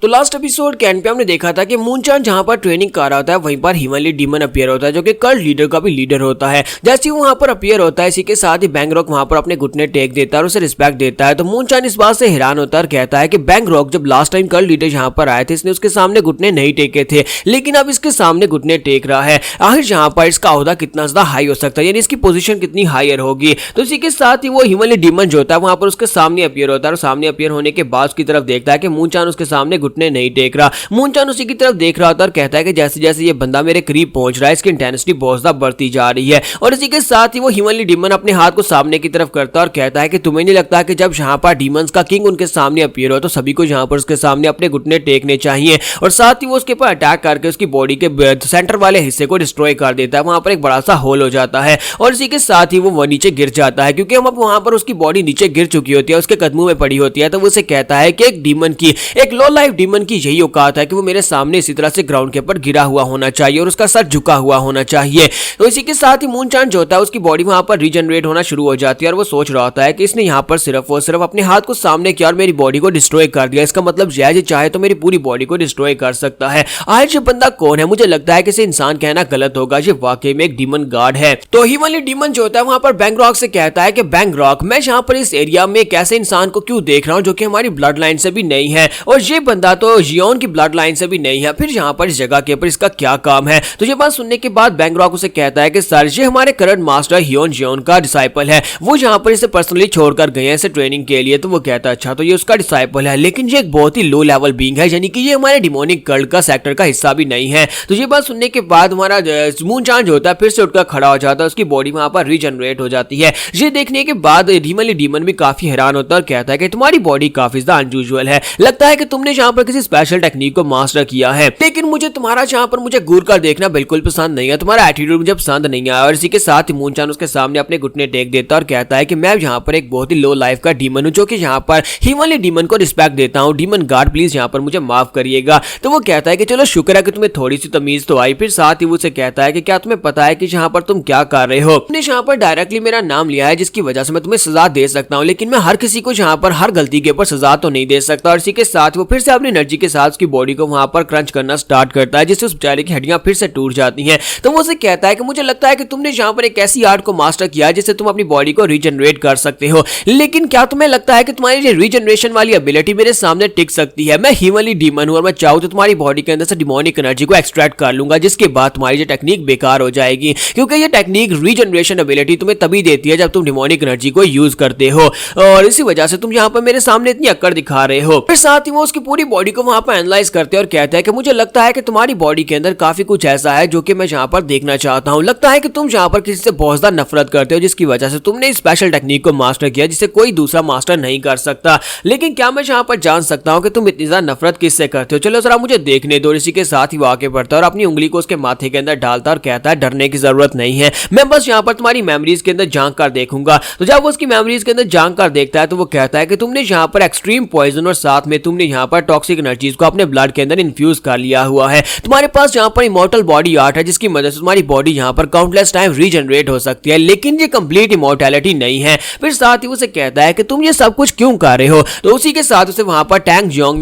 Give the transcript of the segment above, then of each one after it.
तो last episode के and पे हमने देखा था कि मूनचान जहां पर ट्रेनिंग कर रहा होता है वहीं पर हिमालय डीमन अपीयर होता है जो कि कल्ट लीडर का भी लीडर होता है। जैसे ही वहां पर अपीयर होता है इसी के साथ ही बैंगरॉक वहां पर अपने घुटने टेक देता है और उसे रिस्पेक्ट देता है। तो मूनचान इस बात से हैरान होता है और कहता है कि बैंगरॉक जब लास्ट टाइम कल्ट लीडर यहाँ पर आए थे इसने उसके सामने घुटने नहीं टेके थे, लेकिन अब इसके सामने घुटने टेक रहा है। आखिर यहाँ पर इसका ओहदा कितना ज्यादा हाई हो सकता है, यानी इसकी पोजीशन कितनी हायर होगी। तो इसी के साथ ही वो हिमालय डीमन जो होता है वहां पर उसके सामने अपीयर होता है और सामने अपीयर होने के बाद उसकी तरफ देखता है कि मूनचान उसके सामने घुटने नहीं टेक रहा। मूनचान उसी की तरफ देख रहा होता है और कहता है कि जैसे जैसे ये बंदा मेरे करीब पहुंच रहा है इसकी इंटेंसिटी बहुत ज्यादा बढ़ती जा रही है। और इसी के साथ ही वो हिमालय डीमन अपने हाथ को सामने की तरफ करता है और कहता है कि तुम्हें नहीं लगता कि जब यहाँ पर डीमंस का किंग उनके सामने अपीयर हो तो सभी को यहाँ पर उसके सामने अपने घुटने टेकने चाहिए। और साथ ही वो उसके ऊपर अटैक करके उसकी बॉडी के सेंटर वाले हिस्से को डिस्ट्रॉय कर देता है। वहां पर एक बड़ा सा होल हो जाता है और इसी के साथ ही वो नीचे गिर जाता है क्योंकि हम अब वहां पर उसकी बॉडी नीचे गिर चुकी होती है, उसके कदमों में पड़ी होती है। तो वो उसे कहता है कि एक डीमन की, एक लो लाइफ डीमन की यही औकात है कि वो मेरे सामने इसी तरह से ग्राउंड के ऊपर गिरा हुआ होना चाहिए और उसका सर झुका हुआ होना चाहिए। तो इसी के साथ ही मूनचान जो होता है उसकी बॉडी वहां पर रीजनरेट होना शुरू हो जाती है और वो सोच रहा होता है कि इसने यहाँ पर सिर्फ और सिर्फ अपने हाथ को सामने किया और मेरी बॉडी को डिस्ट्रॉय कर दिया। इसका मतलब जैसे चाहे तो मेरी पूरी बॉडी को डिस्ट्रॉय कर सकता है। आज ये बंदा कौन है? मुझे लगता है कि इसे इंसान कहना गलत होगा, ये वाकई में एक डीमन गार्ड है। तो हिमालय डीमन जो होता है वहां पर बैंगरॉक से कहता है कि बैंगरॉक, मैं यहाँ पर इस एरिया में एक ऐसे इंसान को क्यों देख रहा हूँ जो कि हमारी ब्लड लाइन से भी नहीं है और ये बंदा तो जियोन की ब्लड लाइन से भी नहीं है, फिर यहाँ पर इस जगह के ऊपर इसका क्या काम है? तो ये बात सुनने के बाद बैंगरॉक उसे कहता है कि सर ये हमारे करंट मास्टर हियोन जियोन का डिसाइपल है, वो यहाँ पर इसे पर्सनली छोड़कर गए हैं इसे ट्रेनिंग के लिए। तो वो कहता है अच्छा तो ये उसका डिसाइपल है, लेकिन ये एक बहुत ही लो लेवल बीइंग है, यानी कि ये हमारे डिमोनिक कल्ट का सेक्टर का हिस्सा भी नहीं है। तो ये बात सुनने के बाद हमारा मूनचान जो होता है फिर से उठकर खड़ा हो जाता है, उसकी बॉडी वहां पर रीजनरेट हो जाती है। ये देखने के बाद हिमालय डीमन भी काफी हैरान होता है और कहता है कि तुम्हारी बॉडी काफी ज्यादा अनयूजुअल है, लगता है कि तुमने यहाँ पर किसी स्पेशल टेक्निक को मास्टर किया है, लेकिन मुझे तुम्हारा यहाँ पर मुझे घूर कर देखना बिल्कुल पसंद नहीं है, तुम्हारा एटीट्यूड मुझे पसंद नहीं है। और इसी के साथ ही मूनचान उसके सामने अपने घुटने टेक देता है और कहता है कि मैं यहाँ पर एक बहुत ही लो लाइफ का डीमन हूँ जो कि यहाँ पर हिमालय डीमन को रिस्पेक्ट देता हूँ। डीमन गार्ड प्लीज यहाँ पर मुझे माफ करिएगा। तो वो कहता है कि चलो शुक्र है कि तुम्हें थोड़ी सी तमीज तो आई। फिर साथ ही वो उसे कहता है कि क्या तुम्हें पता है कि यहाँ पर तुम क्या कर रहे हो? तुमने यहाँ पर डायरेक्टली मेरा नाम लिया है जिसकी वजह से मैं तुम्हें सजा दे सकता हूँ, लेकिन मैं हर किसी को यहाँ पर हर गलती के ऊपर सजा तो नहीं दे सकता। और इसी के साथ वो फिर से अपनी एनर्जी के साथ उसकी बॉडी को वहां पर क्रंच करना स्टार्ट करता है जिससे उस बेचारे की हड्डियां फिर से टूट जाती हैं। तो वो उसे कहता है कि मुझे लगता है कि तुमने यहाँ पर एक ऐसी आर्ट को मास्टर किया जिससे तुम अपनी बॉडी को रीजनरेट कर सकते हो, लेकिन क्या तुम्हें लगता है कि तुम्हारी ये रीजनरेशन वाली एबिलिटी मेरे सामने टिक सकती है? मैं हिमालय डीमन हूं और मैं चाहूं तो तुम्हारी बॉडी के अंदर से डिमोनिक एनर्जी को एक्सट्रैक्ट कर लूंगा, जिसके बाद तुम्हारी ये टेक्निक बेकार हो जाएगी, क्योंकि ये टेक्निक रीजनरेशन एबिलिटी तुम्हें तभी देती है जब तुम डिमोनिक एनर्जी को यूज करते हो, और इसी वजह से तुम यहाँ पर मेरे सामने इतनी अक्कड़ दिखा रहे हो। फिर साथ ही वो उसकी पूरी बॉडी को वहां पर एनालाइज करते हैं और कहते हैं कि मुझे लगता है कि तुम्हारी बॉडी के अंदर काफी कुछ ऐसा है जो कि मैं यहाँ पर देखना चाहता हूँ। लगता है कि तुम यहाँ पर किसी से बहुत ज्यादा नफरत करते हो, जिसकी वजह से तुमने स्पेशल टेक्निक को मास्टर किया जिसे कोई दूसरा मास्टर नहीं कर सकता। लेकिन क्या मैं यहाँ पर जान सकता हूँ कि तुम इतनी ज्यादा नफरत किससे करते हो? चलो जरा मुझे देखने दो। इसी के साथ ही वो आगे बढ़ता है और अपनी उंगली को उसके माथे के अंदर डालता और कहता है डरने की जरूरत नहीं है, मैं बस यहाँ पर तुम्हारी मेमोरीज के अंदर झांक कर देखूंगा। तो जब वो उसकी मेमोरीज के अंदर झांक कर देखता है तो वो कहता है कि तुमने यहाँ पर एक्सट्रीम पॉइजन और साथ में तुमने यहाँ पर टॉक्सिक एनर्जीज को अपने ब्लड के अंदर इन्फ्यूज कर लिया हुआ है। तुम्हारे पास यहाँ पर इमॉर्टल बॉडी आर्ट है जिसकी मदद से तुम्हारी बॉडी यहाँ पर काउंटलेस टाइम रीजनरेट हो सकती है, लेकिन ये कंप्लीट इमॉर्टैलिटी नहीं है। फिर साथ ही उसे कहता है कि तुम ये सब कुछ क्यों कर रहे हो? तो उसी के साथ उसे वहां पर टैंग जियोंग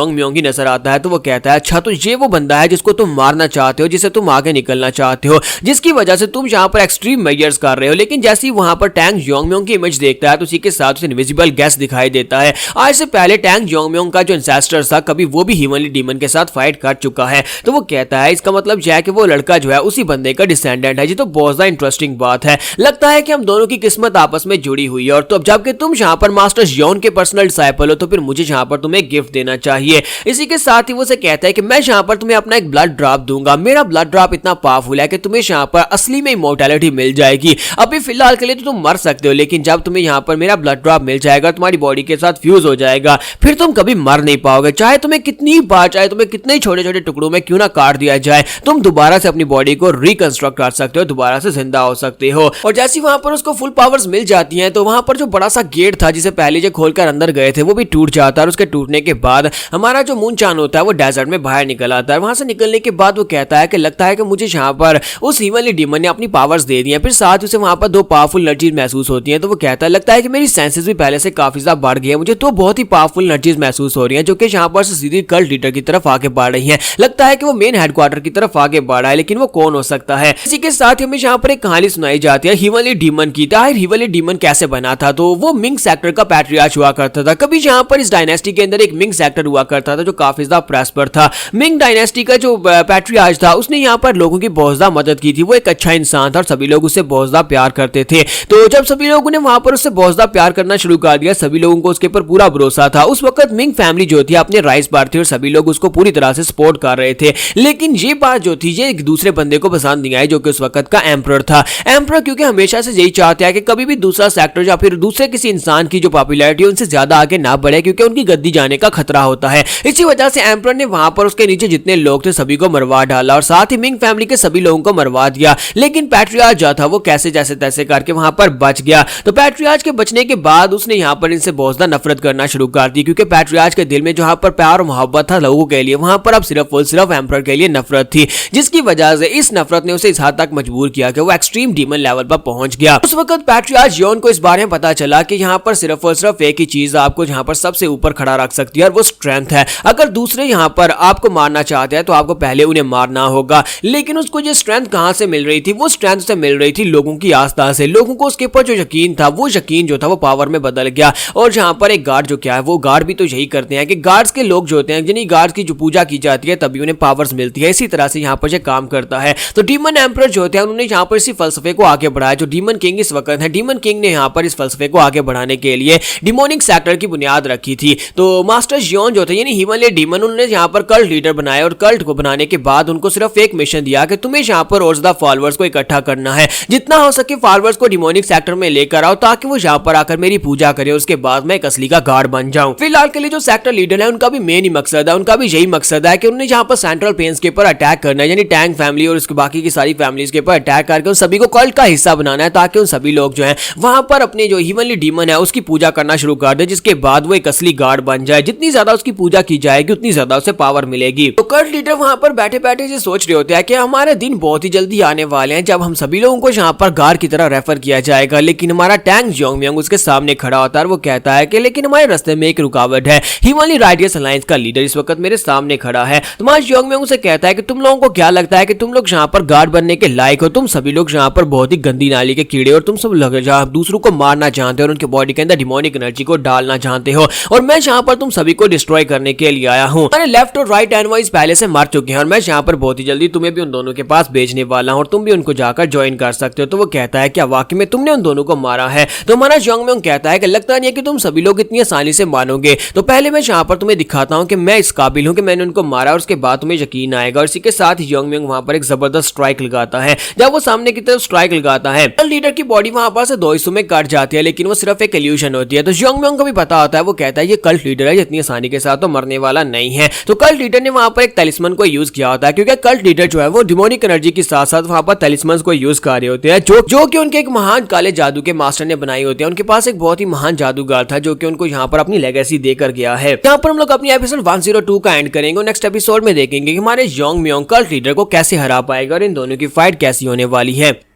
म्योंग ही नजर आता है। तो वो कहता है अच्छा तो ये वो बंदा है जिसको तुम मारना चाहते हो, जिसे तुम आगे निकलना चाहते हो, जिसकी वजह से तुम यहाँ पर एक्सट्रीम मेजर्स कर रहे हो। लेकिन जैसे ही वहां पर टैंग जियोंग म्योंग की इमेज देखता है तो उसी के साथ उसे इनविजिबल गैस दिखाई देता है। आज से पहले टैंग जियोंग म्योंग का जो एंसेस्टर था कभी वो भी हिमालय डीमन के साथ फाइट कर चुका है। तो वो कहता है इसका मतलब यह है कि वो लड़का जो है उसी बंदे का डिसेंडेंट है। ये तो बहुत ज्यादा इंटरेस्टिंग बात है, लगता है कि हम दोनों की किस्मत आपस में जुड़ी हुई है। और तो जबकि तुम यहाँ पर मास्टर जियोन के पर्सनल डिसाइपल हो तो फिर मुझे यहाँ पर तुम्हें गिफ्ट देना चाहिए। इसी के साथ ही वो से कहता है कि मैं यहाँ पर तुम्हें अपना एक ब्लड ड्रॉप दूंगा, मेरा ब्लड ड्रॉप इतना पावरफुल है कि तुम्हें यहाँ पर असली में इमॉर्टैलिटी मिल जाएगी। अभी फिलहाल के लिए तो तुम मर सकते हो, लेकिन जब तुम्हें यहाँ पर मेरा ब्लड ड्रॉप मिल जाएगा तुम्हारी बॉडी के साथ फ्यूज हो जाएगा, फिर तुम कभी मर नहीं पाओगे। चाहे तुम्हें कितनी बार, चाहे तुम्हें कितने छोटे छोटे टुकड़ों में क्यों ना काट दिया जाए, तुम दोबारा से अपनी बॉडी को रिकंस्ट्रक्ट कर सकते हो, दोबारा से जिंदा हो सकते हो। और जैसे वहां पर उसको फुल पावर्स मिल जाती हैं तो वहां पर जो बड़ा सा गेट था जिसे पहले जो खोलकर अंदर गए थे वो भी टूट जाता है। और उसके टूटने के बाद हमारा जो मूनचान होता है वो डेजर्ट में बाहर निकल आता है। वहां से निकलने के बाद वो कहता है कि लगता है कि मुझे यहाँ पर उस हिमालय डीमन ने अपनी पावर्स दे दी हैं। फिर साथ उसे वहां पर दो पावरफुल एनर्जीज महसूस होती हैं। तो वो कहता है लगता है कि मेरी सेंसेस भी पहले से काफी ज्यादा बढ़ गई है, मुझे तो बहुत ही पावरफुल एनर्जीज एनर्जीज महसूस हो रही है जो कि यहाँ पर से सीधी कल्ट लीडर की तरफ आगे बढ़ रही है। लगता है कि वो मेन हेडक्वार्टर की तरफ आगे बढ़ रहा है, लेकिन वो कौन हो सकता है। इसी के साथ हमें यहाँ पर एक कहानी सुनाई जाती है हीवनली डीमन की। आखिर हीवनली डीमन कैसे बना था? तो वो मिंग सेक्टर का पैट्रियार्च हुआ करता था। कभी यहाँ पर इस डायनेस्टी के अंदर एक मिंग सेक्टर हुआ करता था जो काफी ज्यादा प्रॉस्पर था। मिंग डायनेस्टी का जो पैट्रियार्च था उसने यहाँ पर लोगों की बहुत ज्यादा मदद की थी। वो एक अच्छा इंसान था और सभी लोग उससे बहुत ज्यादा प्यार करते थे। तो जब सभी लोगों ने वहां पर उससे बहुत ज्यादा प्यार करना शुरू कर दिया, सभी लोगों को उसके ऊपर पूरा भरोसा था। उस वक्त मिंग फैमिली जो थी अपने राइज पर थी और सभी लोग उसको पूरी तरह से सपोर्ट कर रहे थे। लेकिन ये बात जो थी ये एक दूसरे बंदे को पसंद नहीं आई जो कि उस वक्त का एम्परर था। एम्परर क्योंकि हमेशा से यही चाहते हैं कि कभी भी दूसरा सेक्टर या फिर दूसरे किसी इंसान की जो पॉपुलैरिटी उनसे ज्यादा आगे ना बढ़े, क्योंकि उनकी गद्दी जाने का खतरा होता है। इसी वजह से एम्परर ने वहां पर उसके नीचे जितने लोग थे सभी को मरवा डाला और साथ ही मिंग फैमिली के सभी लोगों को मरवा दिया। लेकिन पैट्रियार्च जो था वो कैसे जैसे तैसे करके वहां पर बच गया। तो पैट्रियार्च के बचने के बाद उसने यहाँ पर इनसे बहुत ज्यादा नफरत करना शुरू कर दी, क्योंकि पैट्रियार्च के दिल में जहां पर प्यार और मोहब्बत था लोगों के लिए, वहां पर अब सिर्फ और सिर्फ एम्परर के लिए नफरत थी, जिसकी वजह से इस नफरत ने उसे इस हद तक मजबूर किया कि वो एक्सट्रीम डीमन लेवल पर पहुंच गया। उस वक्त पैट्रियार्च योन को इस बारे में पता चला कि यहाँ पर सिर्फ और सिर्फ एक ही चीज आपको यहाँ पर सबसे ऊपर खड़ा रख सकती है और वो स्ट्रेंथ है। अगर दूसरे यहाँ पर आपको मारना चाहते हैं तो आपको पहले उन्हें मारना होगा। लेकिन उसको ये स्ट्रेंथ कहां से मिल रही थी? वो स्ट्रेंथ से मिल रही थी लोगों की आस्था से। लोगों को उसके ऊपर जो यकीन था वो यकीन जो था वो पावर में बदल गया। और जहां पर एक गार्ड जो क्या है, वो गार्ड भी तो यही करते हैं कि गार्ड्स के लोग जो होते हैं, जिन्हीं गार्ड्स की जो पूजा की जाती है तभी उन्हें पावर्स मिलती है। इसी तरह से यहाँ पर ये काम करता है। तो डीमन एम्परर जो होते हैं उन्होंने यहाँ पर इसी फलसफे को आगे बढ़ाया जो डीमन किंग इस वक्त है। डीमन किंग ने यहाँ पर इस फलसफे को आगे बढ़ाने के लिए डिमोनिक सेक्टर की बुनियाद रखी थी। तो मास्टर जियोन जो थे यानी हीवनली डीमन, उन्होंने यहाँ पर कल्ट लीडर बनाया और कल्ट को बनाने के बाद उनको सिर्फ एक मिशन दिया कि तुम्हें यहाँ पर और ज्यादा फॉलोअर्स को इकट्ठा करना है, जितना हो सके फॉलोअर्स को डिमोनिक सेक्टर में लेकर आओ ताकि वो यहाँ पर आकर मेरी पूजा करें, उसके बाद मैं एक असली का गार्ड बन जाऊं। फिलहाल के लिए जो सेक्टर लीडर है उनका भी मेन ही मकसद है, उनका भी यही मकसद है कि उन्हें यहाँ पर सेंट्रल प्लेन्स के ऊपर अटैक करना है, यानी टैंग फैमिली और उसके बाकी की सारी फैमिलीज के ऊपर अटैक करके उन सभी को कल्ट का हिस्सा बनाना है, ताकि उन सभी लोग जो है वहां पर अपने जो हीवनली डीमन है उसकी पूजा करना शुरू कर दे, जिसके बाद वो एक असली गार्ड बन जाए। जितनी ज्यादा उसकी पूजा की जाएगी उतनी ज्यादा उसे पावर मिलेगी। तो कल्ट लीडर वहां पर बैठे बैठे ये सोच रहे होते हैं कि हमारे दिन बहुत ही जल्दी आने वाले हैं जब हम सभी लोगों को यहाँ पर गार्ड की तरह रेफर किया जाएगा। लेकिन हमारा टैंग जोंगम्यांग उसके सामने खड़ा होता है और वो कहता है कि लेकिन हमारे रास्ते में एक रुकावट है। हीवनली राइडियस अलायंस का लीडर इस वक्त मेरे सामने खड़ा है। तुम्हारा जोंगम्यांग उसे कहता है कि तुम लोगों को क्या लगता है कि तुम लोग यहाँ पर गार्ड बनने के लायक हो? तुम सभी लोग यहाँ पर बहुत ही गंदी नाली के कीड़े और तुम सब लोग दूसरों को मारना चाहते हो और उनके बॉडी के अंदर डिमोनिक एनर्जी को डालना चाहते हो, और मैं यहाँ पर तुम सभी को डिस्ट्रॉय करने के लिए आया हूँ। मैंने लेफ्ट और राइट एनवाइज पहले से मार चुके हैं और मैं यहाँ पर बहुत ही जल्दी तुम्हें भी उन दोनों के पास भेजने वाला हूँ और तुम भी उनको जाकर ज्वाइन कर सकते हो। तो वो कहता है क्या वाकई में तुमने उन दोनों को मारा है? तो हमारा जोंगम्यांग कहता है कि लगता नहीं है कि तुम सभी लोग इतनी आसानी से मानोगे, तो पहले मैं यहाँ पर तुम्हें दिखाता हूँ कि मैं इस काबिल हूँ कि मैंने उनको मारा और उसके बाद तुम्हें यकीन आएगा। और इसी के साथ ही जोंगम्यांग वहां पर एक जबरदस्त स्ट्राइक लगाता है। जब वो सामने की तरफ स्ट्राइक लगाता है लीडर की बॉडी वहां पर से दो हिस्सों में कट जाती है, लेकिन वो सिर्फ एक इल्यूजन होती है। तो जोंगम्यांग को भी पता होता है, वो कहता है ये कल्ट लीडर है, इतनी आसानी के साथ तो मरने वाला नहीं है। तो कल्ट लीडर ने वहां पर एक तलिस्मन को यूज किया होता है, क्योंकि कल्ट लीडर जो है वो डिमोनिक एनर्जी के साथ साथ वहां पर तलिस्मन को यूज कर रहे होते हैं जो कि उनके एक महान काले जादू के मास्टर ने बनाई होती है। उनके पास एक बहुत ही महान जादूगर था जो कि उनको यहाँ पर अपनी लेगेसी देकर गया है। यहाँ पर हम लोग अपनी एपिसोड 102 का एंड करेंगे। नेक्स्ट एपिसोड में देखेंगे कि हमारे जोंगम्यांग कल्ट लीडर को कैसे हरा पाएगा और इन दोनों की फाइट कैसी होने वाली है।